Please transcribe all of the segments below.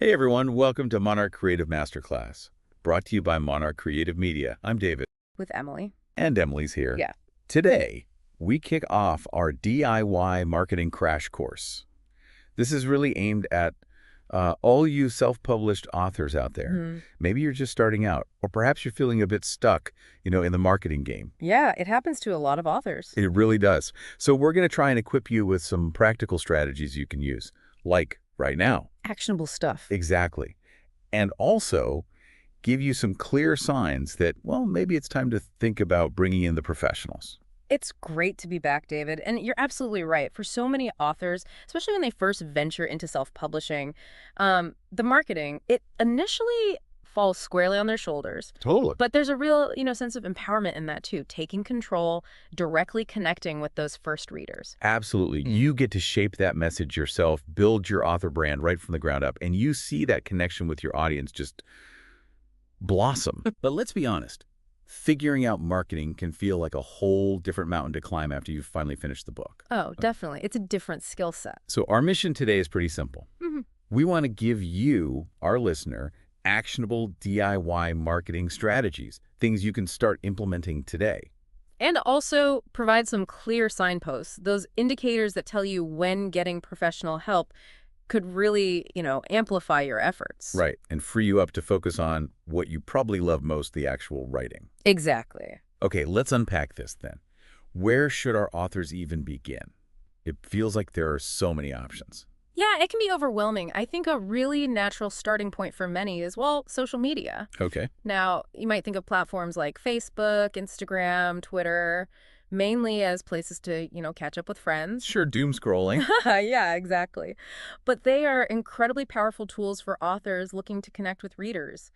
Hey everyone, welcome to Monarch Creative Masterclass, brought to you by Monarch Creative Media. I'm David. With Emily. And Emily's here. Yeah. Today, we kick off our DIY marketing crash course. This is really aimed at all you self-published authors out there. Maybe you're just starting out, or perhaps you're feeling a bit stuck, in the marketing game. Yeah, it happens to a lot of authors. It really does. So we're going to try and equip you with some practical strategies you can use, like right now. Actionable stuff. Exactly. And also give you some clear signs that, well, maybe it's time to think about bringing in the professionals. It's great to be back, David. And you're absolutely right. For so many authors, especially when they first venture into self-publishing, the marketing, it initially falls squarely on their shoulders. Totally. But there's a real, sense of empowerment in that too, taking control, directly connecting with those first readers. Absolutely. You get to shape that message yourself, build your author brand right from the ground up, and you see that connection with your audience just blossom. But let's be honest. Figuring out marketing can feel like a whole different mountain to climb after you've finally finished the book. Oh, definitely. It's a different skill set. So our mission today is pretty simple. We want to give you, our listener, actionable DIY marketing strategies, things you can start implementing today. And also provide some clear signposts, those indicators that tell you when getting professional help could really, amplify your efforts. Right, and free you up to focus on what you probably love most, the actual writing. Exactly. Okay, let's unpack this then. Where should our authors even begin? It feels like there are so many options. Yeah, it can be overwhelming. I think a really natural starting point for many is, well, social media. Okay. Now, you might think of platforms like Facebook, Instagram, Twitter, mainly as places to, catch up with friends. Sure, doom scrolling. Yeah, exactly. But they are incredibly powerful tools for authors looking to connect with readers.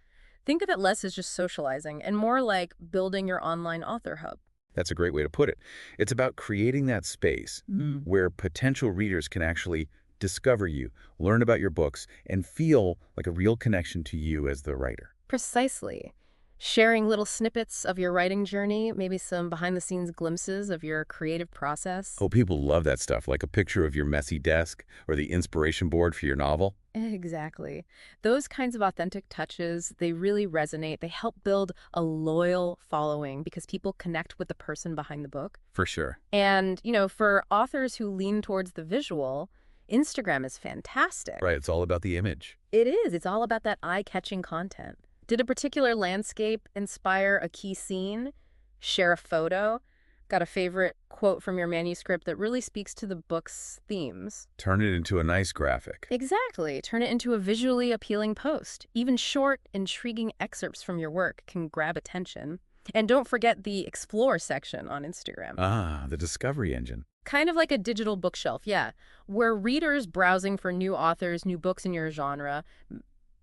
Think of it less as just socializing and more like building your online author hub. That's a great way to put it. It's about creating that space where potential readers can actually discover you, learn about your books, and feel like a real connection to you as the writer. Precisely. Sharing little snippets of your writing journey, maybe some behind-the-scenes glimpses of your creative process. Oh, people love that stuff, like a picture of your messy desk or the inspiration board for your novel. Exactly. Those kinds of authentic touches, they really resonate. They help build a loyal following because people connect with the person behind the book. For sure. And, for authors who lean towards the visual, Instagram is fantastic. Right, it's all about the image. It is. It's all about that eye-catching content. Did a particular landscape inspire a key scene? Share a photo? Got a favorite quote from your manuscript that really speaks to the book's themes? Turn it into a nice graphic. Exactly. Turn it into a visually appealing post. Even short, intriguing excerpts from your work can grab attention. And don't forget the Explore section on Instagram. Ah, the discovery engine. Kind of like a digital bookshelf, yeah, where readers browsing for new authors, new books in your genre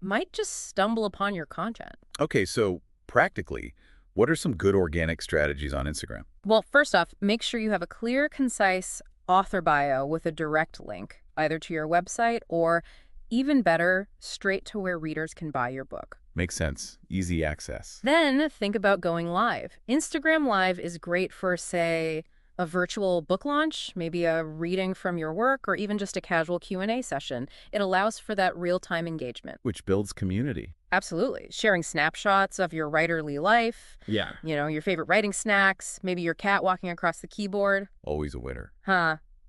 might just stumble upon your content. Okay, so practically, what are some good organic strategies on Instagram? Well, first off, make sure you have a clear, concise author bio with a direct link, either to your website or, even better, straight to where readers can buy your book. Makes sense. Easy access. Then think about going live. Instagram Live is great for, say, a virtual book launch, maybe a reading from your work, or even just a casual Q&A session. It allows for that real-time engagement. Which builds community. Absolutely. Sharing snapshots of your writerly life. Yeah. Your favorite writing snacks, maybe your cat walking across the keyboard. Always a winner.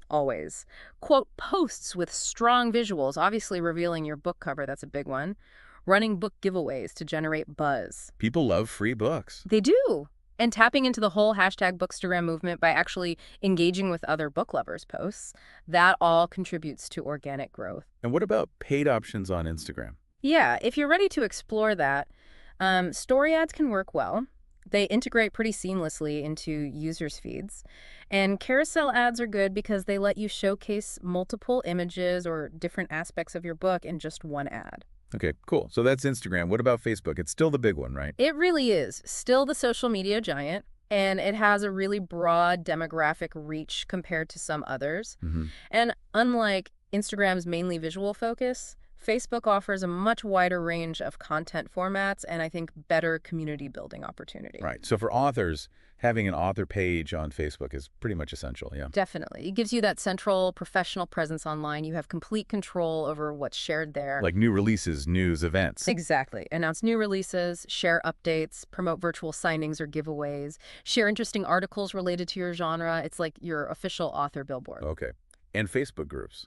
Always. Quote, posts with strong visuals, obviously revealing your book cover, that's a big one. Running book giveaways to generate buzz. People love free books. They do. And tapping into the whole #Bookstagram movement by actually engaging with other book lovers' posts, that all contributes to organic growth. And what about paid options on Instagram? Yeah, if you're ready to explore that, story ads can work well. They integrate pretty seamlessly into users' feeds. And carousel ads are good because they let you showcase multiple images or different aspects of your book in just one ad. Okay, cool. So that's Instagram. What about Facebook? It's still the big one, right? It really is. Still the social media giant, and it has a really broad demographic reach compared to some others. And unlike Instagram's mainly visual focus, Facebook offers a much wider range of content formats and I think better community building opportunity. Right. So for authors, having an author page on Facebook is pretty much essential, yeah. Definitely. It gives you that central professional presence online. You have complete control over what's shared there. Like new releases, news, events. Exactly. Announce new releases, share updates, promote virtual signings or giveaways, share interesting articles related to your genre. It's like your official author billboard. Okay. And Facebook groups.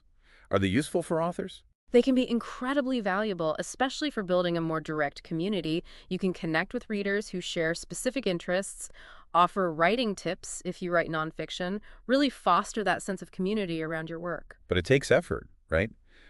Are they useful for authors? They can be incredibly valuable, especially for building a more direct community. You can connect with readers who share specific interests, offer writing tips if you write nonfiction, really foster that sense of community around your work. But it takes effort, right?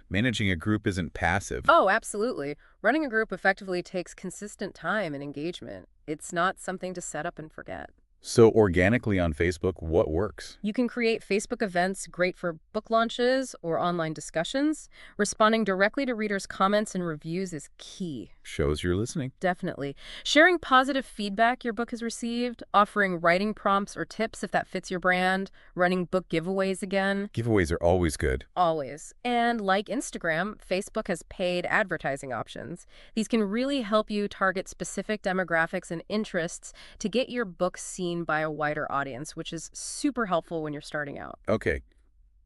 Managing a group isn't passive. Oh, absolutely. Running a group effectively takes consistent time and engagement. It's not something to set up and forget. So organically on Facebook, what works? You can create Facebook events great for book launches or online discussions. Responding directly to readers' comments and reviews is key. Shows you're listening. Definitely. Sharing positive feedback your book has received, offering writing prompts or tips if that fits your brand, running book giveaways again. Giveaways are always good. Always. And like Instagram, Facebook has paid advertising options. These can really help you target specific demographics and interests to get your book seen by a wider audience, which is super helpful when you're starting out. Okay.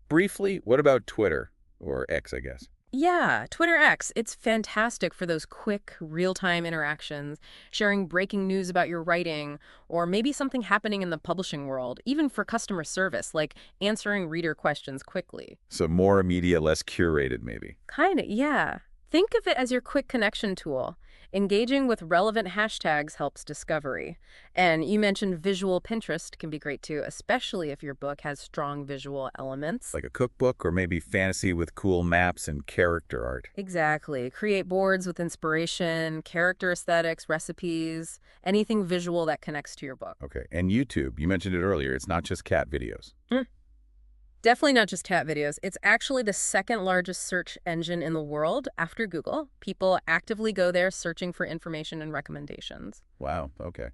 Briefly, what about Twitter? Or X, I guess. Yeah, Twitter X, it's fantastic for those quick, real-time interactions, sharing breaking news about your writing, or maybe something happening in the publishing world, even for customer service, like answering reader questions quickly. So more immediate, less curated, maybe. Kinda, yeah. Think of it as your quick connection tool. Engaging with relevant hashtags helps discovery. And you mentioned visual Pinterest can be great too, especially if your book has strong visual elements. Like a cookbook or maybe fantasy with cool maps and character art. Exactly. Create boards with inspiration, character aesthetics, recipes, anything visual that connects to your book. Okay. And YouTube, you mentioned it earlier. It's not just cat videos. Definitely not just cat videos. It's actually the second largest search engine in the world after Google. People actively go there searching for information and recommendations. Wow. Okay.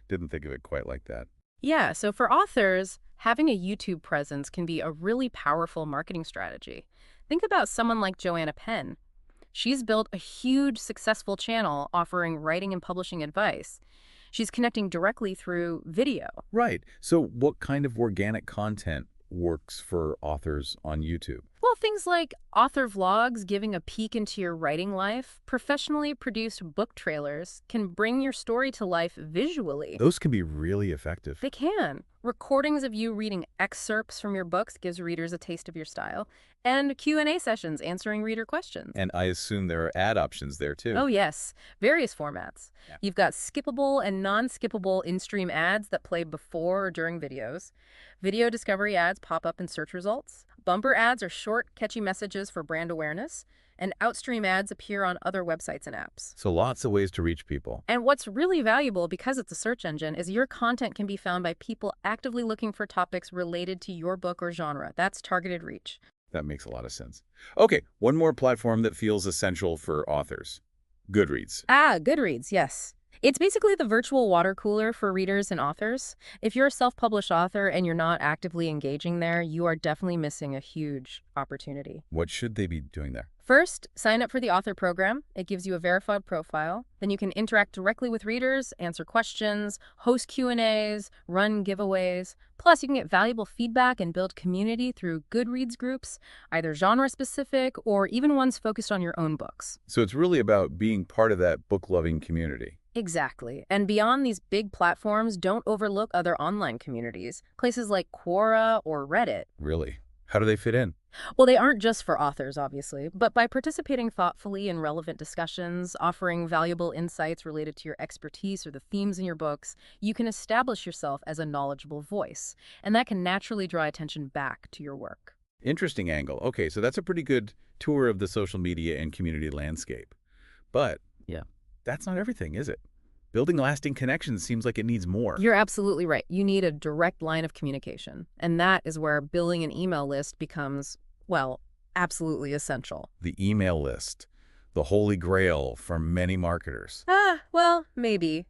Didn't think of it quite like that. Yeah, so for authors, having a YouTube presence can be a really powerful marketing strategy. Think about someone like Joanna Penn. She's built a huge, successful channel offering writing and publishing advice. She's connecting directly through video. Right. So what kind of organic content works for authors on YouTube? Well, things like author vlogs giving a peek into your writing life, professionally produced book trailers can bring your story to life visually. Those can be really effective. They can. Recordings of you reading excerpts from your books gives readers a taste of your style, and Q&A sessions answering reader questions. And I assume there are ad options there too. Oh, yes. Various formats. Yeah. You've got skippable and non-skippable in-stream ads that play before or during videos. Video discovery ads pop up in search results. Bumper ads are short, catchy messages for brand awareness. And outstream ads appear on other websites and apps. So lots of ways to reach people. And what's really valuable, because it's a search engine, is your content can be found by people actively looking for topics related to your book or genre. That's targeted reach. That makes a lot of sense. Okay, one more platform that feels essential for authors. Goodreads. Ah, Goodreads, yes. It's basically the virtual water cooler for readers and authors. If you're a self-published author and you're not actively engaging there, you are definitely missing a huge opportunity. What should they be doing there? First, sign up for the author program. It gives you a verified profile. Then you can interact directly with readers, answer questions, host Q&As, run giveaways. Plus, you can get valuable feedback and build community through Goodreads groups, either genre-specific or even ones focused on your own books. So it's really about being part of that book-loving community. Exactly. And beyond these big platforms, don't overlook other online communities, places like Quora or Reddit. Really? How do they fit in? Well, they aren't just for authors, obviously, but by participating thoughtfully in relevant discussions, offering valuable insights related to your expertise or the themes in your books, you can establish yourself as a knowledgeable voice, and that can naturally draw attention back to your work. Interesting angle. Okay, so that's a pretty good tour of the social media and community landscape. But yeah, that's not everything, is it? Building lasting connections seems like it needs more. You're absolutely right. You need a direct line of communication, and that is where building an email list becomes, well, absolutely essential. The email list, the holy grail for many marketers. Well, maybe.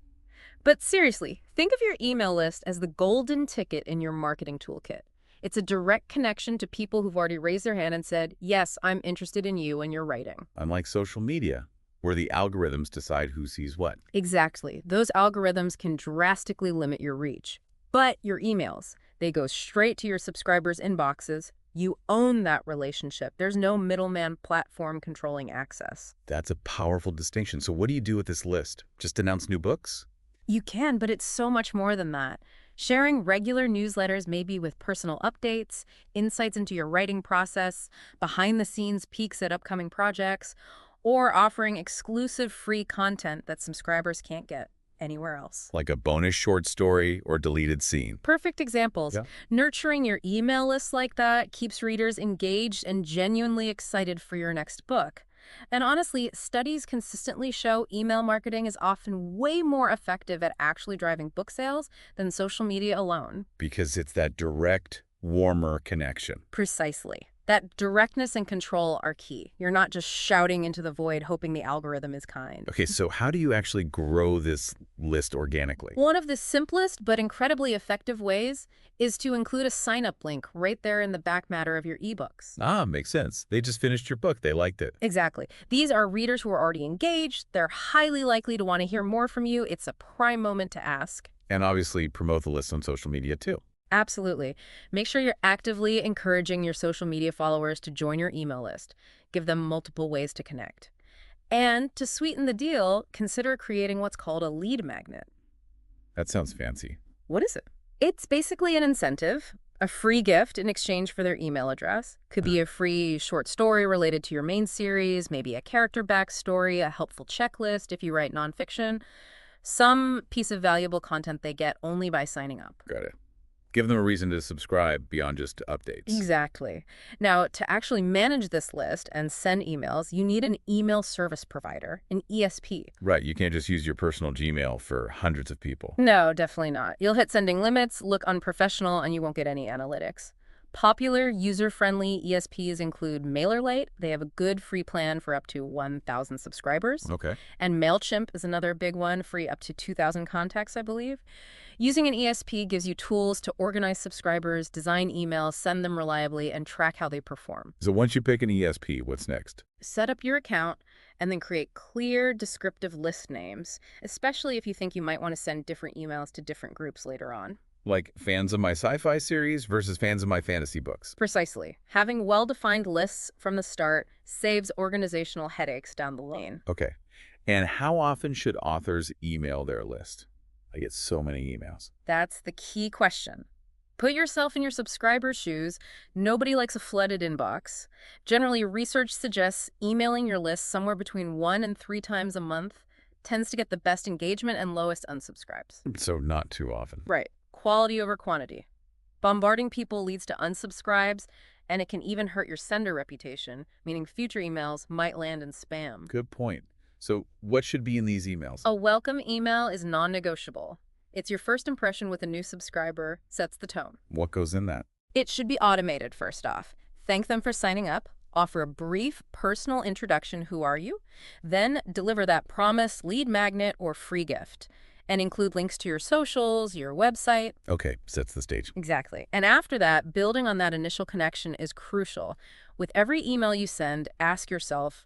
But seriously, think of your email list as the golden ticket in your marketing toolkit. It's a direct connection to people who've already raised their hand and said, yes, I'm interested in you and your writing. Unlike social media, where the algorithms decide who sees what. Exactly. Those algorithms can drastically limit your reach. But your emails, they go straight to your subscribers' inboxes. You own that relationship. There's no middleman platform controlling access. That's a powerful distinction. So what do you do with this list? Just announce new books? You can, but it's so much more than that. Sharing regular newsletters, maybe with personal updates, insights into your writing process, behind-the-scenes peeks at upcoming projects, or offering exclusive free content that subscribers can't get anywhere else. Like a bonus short story or deleted scene. Perfect examples. Yeah. Nurturing your email list like that keeps readers engaged and genuinely excited for your next book. And honestly, studies consistently show email marketing is often way more effective at actually driving book sales than social media alone. Because it's that direct, warmer connection. Precisely. That directness and control are key. You're not just shouting into the void hoping the algorithm is kind. Okay, so how do you actually grow this list organically? One of the simplest but incredibly effective ways is to include a sign-up link right there in the back matter of your ebooks. Ah, makes sense. They just finished your book. They liked it. Exactly. These are readers who are already engaged. They're highly likely to want to hear more from you. It's a prime moment to ask. And obviously promote the list on social media too. Absolutely. Make sure you're actively encouraging your social media followers to join your email list. Give them multiple ways to connect. And to sweeten the deal, consider creating what's called a lead magnet. That sounds fancy. What is it? It's basically an incentive, a free gift in exchange for their email address. Could be a free short story related to your main series, maybe a character backstory, a helpful checklist if you write nonfiction, some piece of valuable content they get only by signing up. Got it. Give them a reason to subscribe beyond just updates. Exactly. Now, to actually manage this list and send emails, you need an email service provider, an ESP. Right, you can't just use your personal Gmail for hundreds of people. No, definitely not. You'll hit sending limits, look unprofessional, and you won't get any analytics. Popular, user-friendly ESPs include MailerLite. They have a good free plan for up to 1,000 subscribers. Okay. And MailChimp is another big one, free up to 2,000 contacts, I believe. Using an ESP gives you tools to organize subscribers, design emails, send them reliably, and track how they perform. So once you pick an ESP, what's next? Set up your account and then create clear, descriptive list names, especially if you think you might want to send different emails to different groups later on. Like fans of my sci-fi series versus fans of my fantasy books. Precisely. Having well-defined lists from the start saves organizational headaches down the lane. Okay. And how often should authors email their list? I get so many emails. That's the key question. Put yourself in your subscriber's shoes. Nobody likes a flooded inbox. Generally, research suggests emailing your list somewhere between 1 and 3 times a month tends to get the best engagement and lowest unsubscribes. So not too often. Right. Quality over quantity. Bombarding people leads to unsubscribes, and it can even hurt your sender reputation, meaning future emails might land in spam. Good point. So what should be in these emails? A welcome email is non-negotiable. It's your first impression with a new subscriber, sets the tone. What goes in that? It should be automated first off. Thank them for signing up. Offer a brief personal introduction, who are you? Then deliver that promise, lead magnet, or free gift. And include links to your socials, your website. Okay, sets the stage. Exactly. And after that, building on that initial connection is crucial. With every email you send, ask yourself,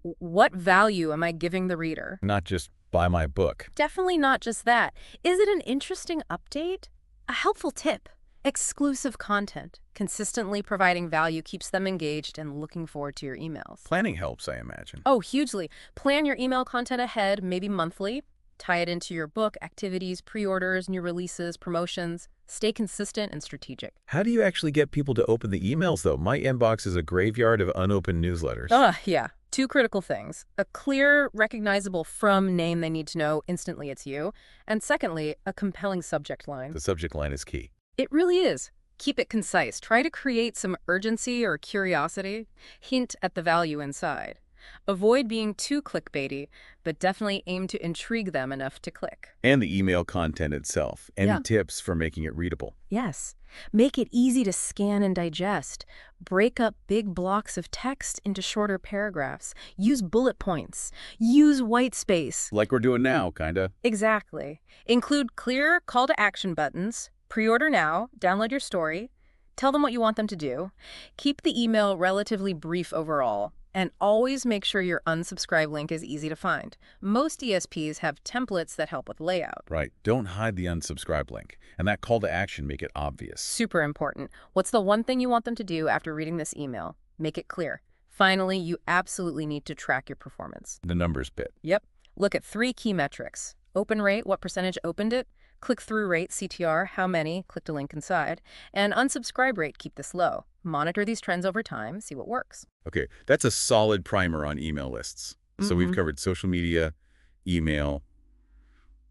what value am I giving the reader? Not just buy my book. Definitely not just that. Is it an interesting update? A helpful tip? Exclusive content. Consistently providing value keeps them engaged and looking forward to your emails. Planning helps, I imagine. Oh, hugely. Plan your email content ahead, maybe monthly. Tie it into your book, activities, pre-orders, new releases, promotions. Stay consistent and strategic. How do you actually get people to open the emails, though? My inbox is a graveyard of unopened newsletters. Yeah. 2 critical things. A clear, recognizable from name they need to know instantly it's you. And secondly, a compelling subject line. The subject line is key. It really is. Keep it concise. Try to create some urgency or curiosity. Hint at the value inside. Avoid being too clickbaity, but definitely aim to intrigue them enough to click. And the email content itself. Any tips for making it readable? Yes. Make it easy to scan and digest. Break up big blocks of text into shorter paragraphs. Use bullet points. Use white space. Like we're doing now, kinda. Exactly. Include clear call to action buttons. Pre-order now. Download your story. Tell them what you want them to do. Keep the email relatively brief overall. And always make sure your unsubscribe link is easy to find. Most ESPs have templates that help with layout. Right. Don't hide the unsubscribe link. And that call to action, make it obvious. Super important. What's the one thing you want them to do after reading this email? Make it clear. Finally, you absolutely need to track your performance. The numbers bit. Yep. Look at 3 key metrics. Open rate, what percentage opened it? Click-through rate, CTR, how many clicked a link inside? And unsubscribe rate, keep this low. Monitor these trends over time, see what works. Okay, that's a solid primer on email lists. So we've covered social media, email.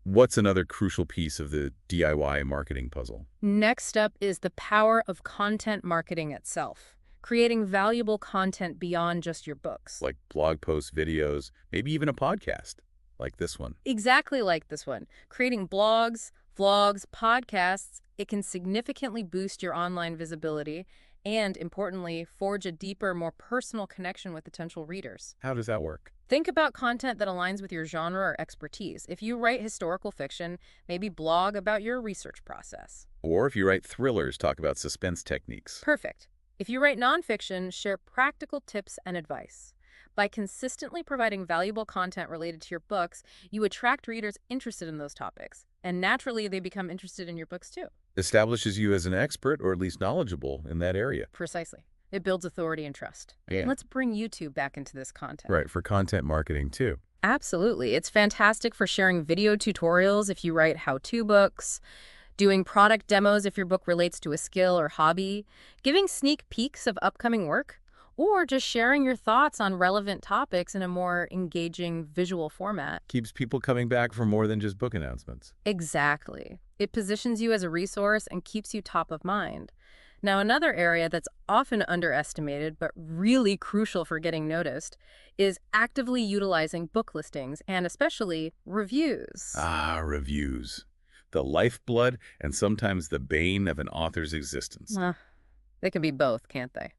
What's another crucial piece of the DIY marketing puzzle? Next up is the power of content marketing itself. Creating valuable content beyond just your books. Like blog posts, videos, maybe even a podcast, like this one. Exactly like this one. Creating blogs, vlogs, podcasts, it can significantly boost your online visibility and, importantly, forge a deeper, more personal connection with potential readers. How does that work? Think about content that aligns with your genre or expertise. If you write historical fiction, maybe blog about your research process. Or if you write thrillers, talk about suspense techniques. Perfect. If you write nonfiction, share practical tips and advice. By consistently providing valuable content related to your books, you attract readers interested in those topics. And naturally, they become interested in your books too. Establishes you as an expert, or at least knowledgeable, in that area. Precisely. It builds authority and trust. Yeah. Let's bring YouTube back into this content. Right, for content marketing too. Absolutely. It's fantastic for sharing video tutorials if you write how-to books, doing product demos if your book relates to a skill or hobby, giving sneak peeks of upcoming work, or just sharing your thoughts on relevant topics in a more engaging visual format. Keeps people coming back for more than just book announcements. Exactly. It positions you as a resource and keeps you top of mind. Now, another area that's often underestimated but really crucial for getting noticed is actively utilizing book listings and especially reviews. Ah, reviews. The lifeblood and sometimes the bane of an author's existence. They can be both, can't they?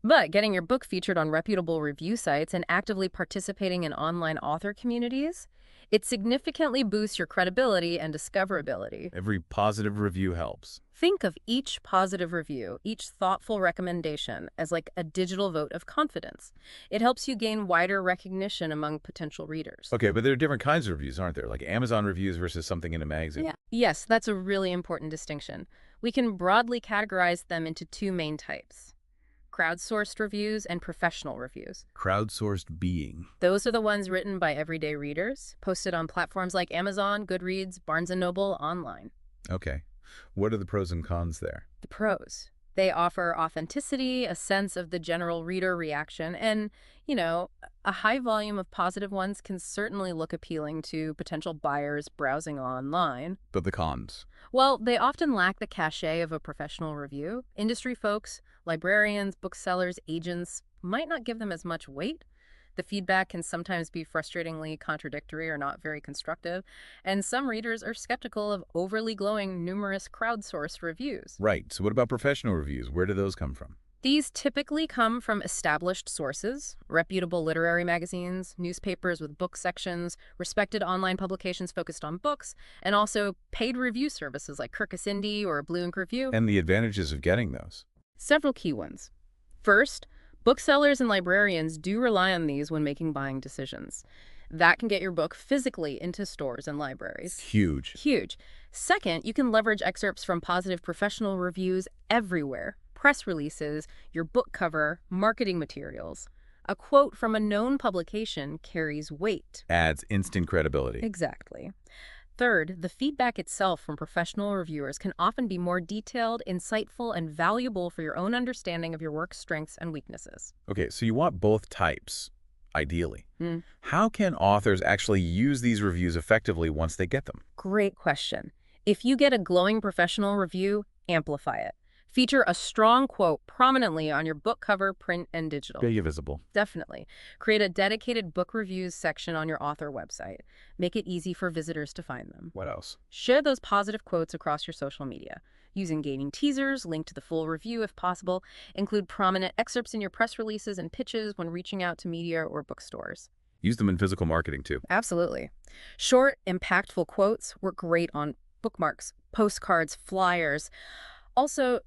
But getting your book featured on reputable review sites and actively participating in online author communities, it significantly boosts your credibility and discoverability. Every positive review helps. Think of each positive review, each thoughtful recommendation, as like a digital vote of confidence. It helps you gain wider recognition among potential readers. Okay, but there are different kinds of reviews, aren't there? Like Amazon reviews versus something in a magazine. Yeah. Yes, that's a really important distinction. We can broadly categorize them into 2 main types: crowdsourced reviews and professional reviews. Crowdsourced being. Those are the ones written by everyday readers, posted on platforms like Amazon, Goodreads, Barnes & Noble, online. Okay. What are the pros and cons there? The pros. They offer authenticity, a sense of the general reader reaction, and, a high volume of positive ones can certainly look appealing to potential buyers browsing online. But the cons. Well, they often lack the cachet of a professional review. Industry folks, librarians, booksellers, agents might not give them as much weight. The feedback can sometimes be frustratingly contradictory or not very constructive, and some readers are skeptical of overly glowing numerous crowdsourced reviews. Right. So what about professional reviews? Where do those come from? These typically come from established sources, reputable literary magazines, newspapers with book sections, respected online publications focused on books, and also paid review services like Kirkus Indie or Blue Ink Review. And the advantages of getting those? Several key ones. First, booksellers and librarians do rely on these when making buying decisions. That can get your book physically into stores and libraries. Huge. Huge. Second, you can leverage excerpts from positive professional reviews everywhere. Press releases, your book cover, marketing materials. A quote from a known publication carries weight. Adds instant credibility. Exactly. Third, the feedback itself from professional reviewers can often be more detailed, insightful, and valuable for your own understanding of your work's strengths and weaknesses. Okay, so you want both types, ideally. How can authors actually use these reviews effectively once they get them? Great question. If you get a glowing professional review, amplify it. Feature a strong quote prominently on your book cover, print, and digital. Make it visible. Definitely. Create a dedicated book reviews section on your author website. Make it easy for visitors to find them. What else? Share those positive quotes across your social media. Use engaging teasers, link to the full review if possible. Include prominent excerpts in your press releases and pitches when reaching out to media or bookstores. Use them in physical marketing too. Absolutely. Short, impactful quotes work great on bookmarks, postcards, flyers. Also,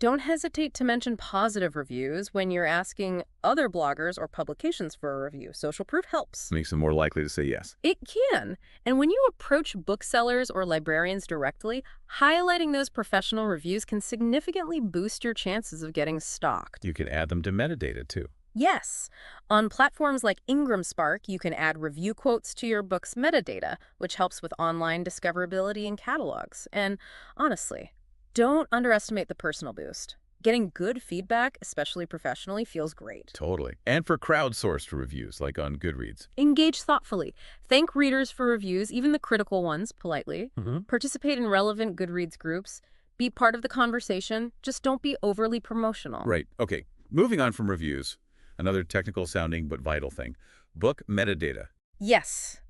Don't hesitate to mention positive reviews when you're asking other bloggers or publications for a review. Social proof helps. Makes them more likely to say yes. It can. And when you approach booksellers or librarians directly, highlighting those professional reviews can significantly boost your chances of getting stocked. You can add them to metadata, too. Yes. On platforms like Ingram Spark, you can add review quotes to your book's metadata, which helps with online discoverability in catalogs. And honestly, don't underestimate the personal boost. Getting good feedback, especially professionally, feels great. Totally. And for crowdsourced reviews, like on Goodreads. Engage thoughtfully. Thank readers for reviews, even the critical ones, politely. Participate in relevant Goodreads groups. Be part of the conversation. Just don't be overly promotional. Right. Okay. Moving on from reviews, another technical sounding but vital thing. Book metadata. Yes.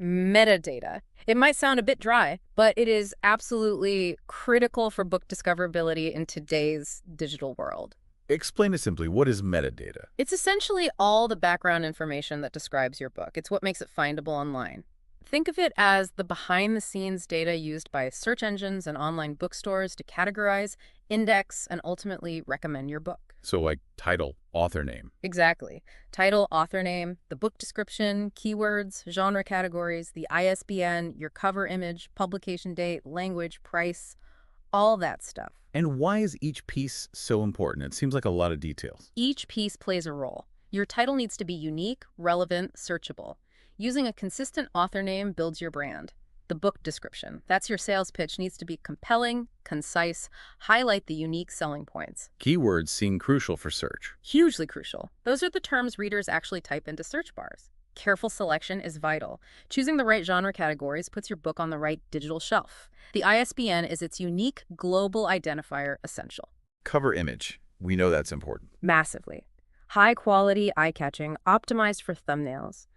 Metadata. It might sound a bit dry, but it is absolutely critical for book discoverability in today's digital world. Explain it simply. What is metadata? It's essentially all the background information that describes your book. It's what makes it findable online. Think of it as the behind-the-scenes data used by search engines and online bookstores to categorize, index, and ultimately recommend your book. So like title, author name. Exactly. Title, author name, the book description, keywords, genre categories, the ISBN, your cover image, publication date, language, price, all that stuff. And why is each piece so important? It seems like a lot of details. Each piece plays a role. Your title needs to be unique, relevant, searchable. Using a consistent author name builds your brand. The book description, that's your sales pitch, needs to be compelling, concise, highlight the unique selling points. Keywords seem crucial for search. Hugely crucial. Those are the terms readers actually type into search bars. Careful selection is vital. Choosing the right genre categories puts your book on the right digital shelf. The ISBN is its unique global identifier essential. Cover image. We know that's important. Massively. High quality, eye-catching, optimized for thumbnails.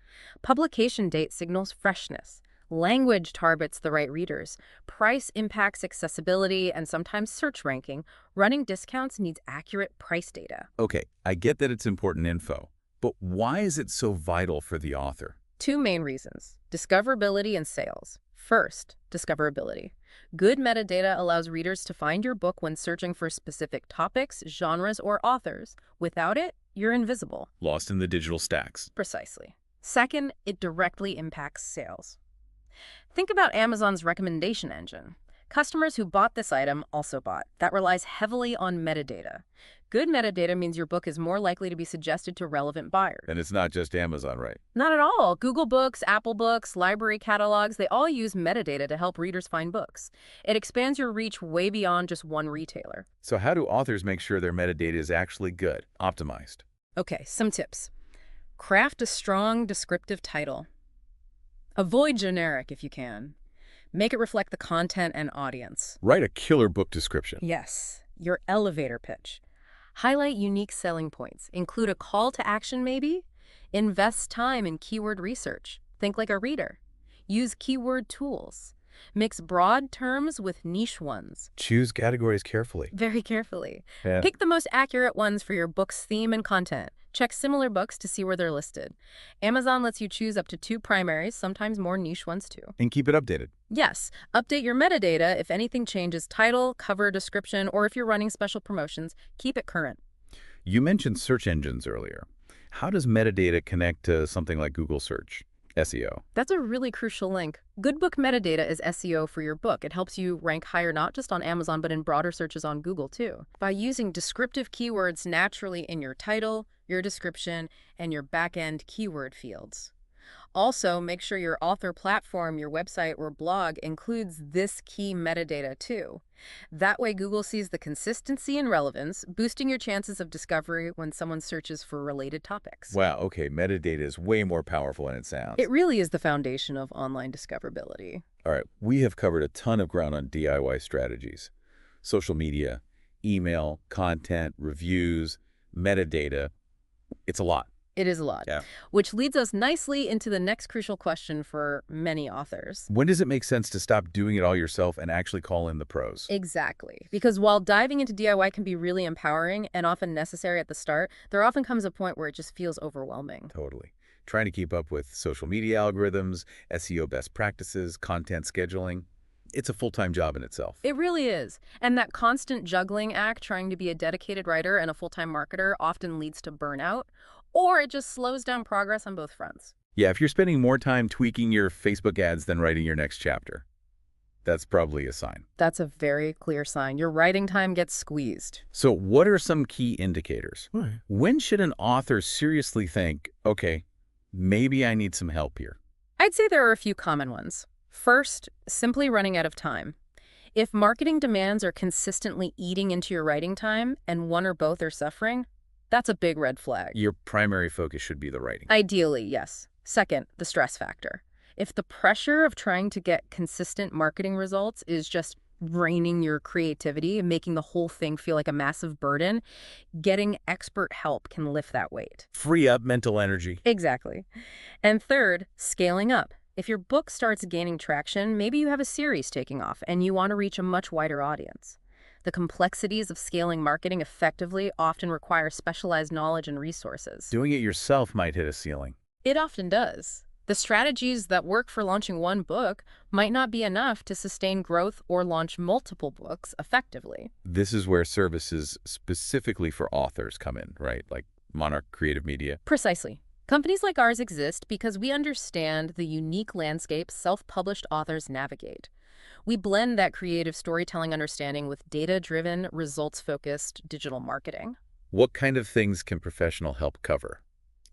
Publication date signals freshness. Language targets the right readers. Price impacts accessibility and sometimes search ranking. Running discounts needs accurate price data. Okay, I get that it's important info, but why is it so vital for the author? Two main reasons: discoverability and sales. First, discoverability. Good metadata allows readers to find your book when searching for specific topics, genres, or authors. Without it, you're invisible. Lost in the digital stacks. Precisely. Second, it directly impacts sales. Think about Amazon's recommendation engine. Customers who bought this item also bought. That relies heavily on metadata. Good metadata means your book is more likely to be suggested to relevant buyers. And it's not just Amazon, right? Not at all. Google Books, Apple Books, library catalogs, they all use metadata to help readers find books. It expands your reach way beyond just one retailer. So how do authors make sure their metadata is actually good, optimized? Okay, some tips. Craft a strong descriptive title. Avoid generic if you can. Make it reflect the content and audience. Write a killer book description. Yes, your elevator pitch. Highlight unique selling points. Include a call to action maybe. Invest time in keyword research. Think like a reader. Use keyword tools. Mix broad terms with niche ones. Choose categories carefully. Very carefully. Yeah. Pick the most accurate ones for your book's theme and content. Check similar books to see where they're listed. Amazon lets you choose up to 2 primaries, sometimes more niche ones too. And keep it updated. Yes, update your metadata if anything changes: title, cover, description, or if you're running special promotions, keep it current. You mentioned search engines earlier. How does metadata connect to something like Google search, SEO? That's a really crucial link. Good book metadata is SEO for your book. It helps you rank higher not just on Amazon, but in broader searches on Google too. By using descriptive keywords naturally in your title, your description, and your back-end keyword fields. Also, make sure your author platform, your website or blog includes this key metadata too. That way Google sees the consistency and relevance, boosting your chances of discovery when someone searches for related topics. Wow, okay, metadata is way more powerful than it sounds. It really is the foundation of online discoverability. All right, we have covered a ton of ground on DIY strategies. Social media, email, content, reviews, metadata. It's a lot. It is a lot. Yeah. Which leads us nicely into the next crucial question for many authors. When does it make sense to stop doing it all yourself and actually call in the pros? Exactly. Because while diving into DIY can be really empowering and often necessary at the start, there often comes a point where it just feels overwhelming. Totally. Trying to keep up with social media algorithms, SEO best practices, content scheduling. it's a full-time job in itself. It really is. And that constant juggling act, trying to be a dedicated writer and a full-time marketer, often leads to burnout, or it just slows down progress on both fronts. Yeah, if you're spending more time tweaking your Facebook ads than writing your next chapter, that's probably a sign. That's a very clear sign. Your writing time gets squeezed. So what are some key indicators? Right. When should an author seriously think, okay, maybe I need some help here? I'd say there are a few common ones. First, simply running out of time. If marketing demands are consistently eating into your writing time and one or both are suffering, that's a big red flag. Your primary focus should be the writing. Ideally, yes. Second, the stress factor. If the pressure of trying to get consistent marketing results is just draining your creativity and making the whole thing feel like a massive burden, getting expert help can lift that weight. Free up mental energy. Exactly. And third, scaling up. If your book starts gaining traction, maybe you have a series taking off and you want to reach a much wider audience. The complexities of scaling marketing effectively often require specialized knowledge and resources. Doing it yourself might hit a ceiling. It often does. The strategies that work for launching one book might not be enough to sustain growth or launch multiple books effectively. This is where services specifically for authors come in, right? Like Monarch Creative Media. Precisely. Companies like ours exist because we understand the unique landscape self-published authors navigate. We blend that creative storytelling understanding with data-driven, results-focused digital marketing. What kind of things can professional help cover?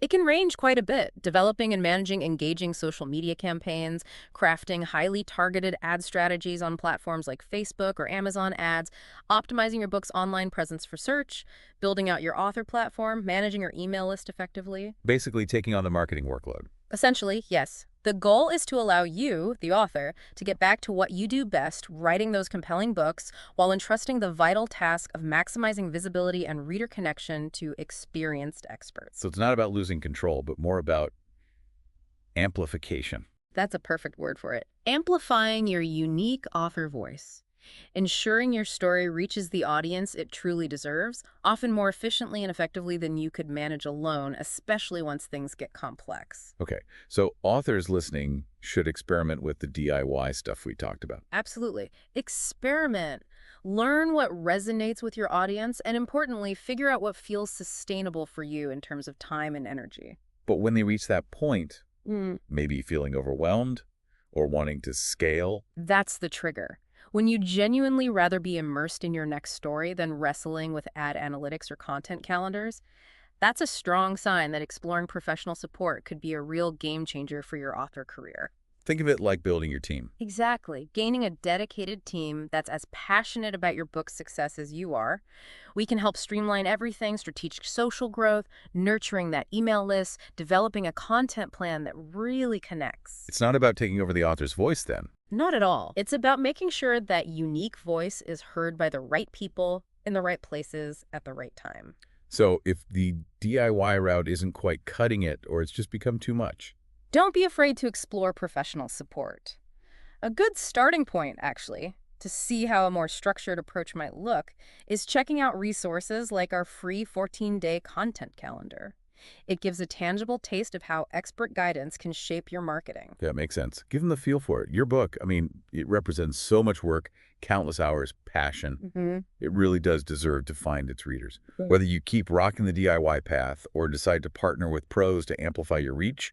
It can range quite a bit, developing and managing engaging social media campaigns, crafting highly targeted ad strategies on platforms like Facebook or Amazon ads, optimizing your book's online presence for search, building out your author platform, managing your email list effectively. Basically taking on the marketing workload. Essentially, yes. The goal is to allow you, the author, to get back to what you do best, writing those compelling books, while entrusting the vital task of maximizing visibility and reader connection to experienced experts. So it's not about losing control, but more about amplification. That's a perfect word for it. Amplifying your unique author voice. Ensuring your story reaches the audience it truly deserves, often more efficiently and effectively than you could manage alone, especially once things get complex. Okay, so authors listening should experiment with the DIY stuff we talked about. Absolutely. Experiment. Learn what resonates with your audience, and importantly, figure out what feels sustainable for you in terms of time and energy. But when they reach that point, maybe feeling overwhelmed or wanting to scale, That's the trigger. When you genuinely rather be immersed in your next story than wrestling with ad analytics or content calendars, that's a strong sign that exploring professional support could be a real game changer for your author career. think of it like building your team. Exactly. Gaining a dedicated team that's as passionate about your book's success as you are. We can help streamline everything: strategic social growth, nurturing that email list, developing a content plan that really connects. It's not about taking over the author's voice then. Not at all. It's about making sure that unique voice is heard by the right people in the right places at the right time. So if the DIY route isn't quite cutting it or it's just become too much, Don't be afraid to explore professional support. A good starting point, actually, to see how a more structured approach might look is checking out resources like our free 14-day content calendar. It gives a tangible taste of how expert guidance can shape your marketing. that makes sense. Give them the feel for it. Your book, I mean, it represents so much work, countless hours, passion. It really does deserve to find its readers. Whether you keep rocking the DIY path or decide to partner with pros to amplify your reach,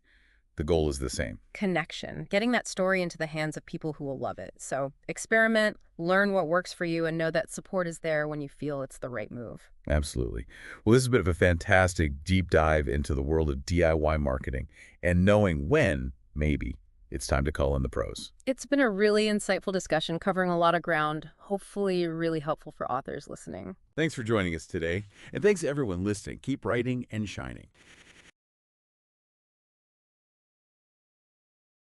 the goal is the same. Connection, getting that story into the hands of people who will love it. So experiment, learn what works for you, and know that support is there when you feel it's the right move. Absolutely. Well, this has been a fantastic deep dive into the world of DIY marketing and knowing when, maybe, it's time to call in the pros. It's been a really insightful discussion covering a lot of ground, hopefully really helpful for authors listening. Thanks for joining us today, and thanks to everyone listening. Keep writing and shining.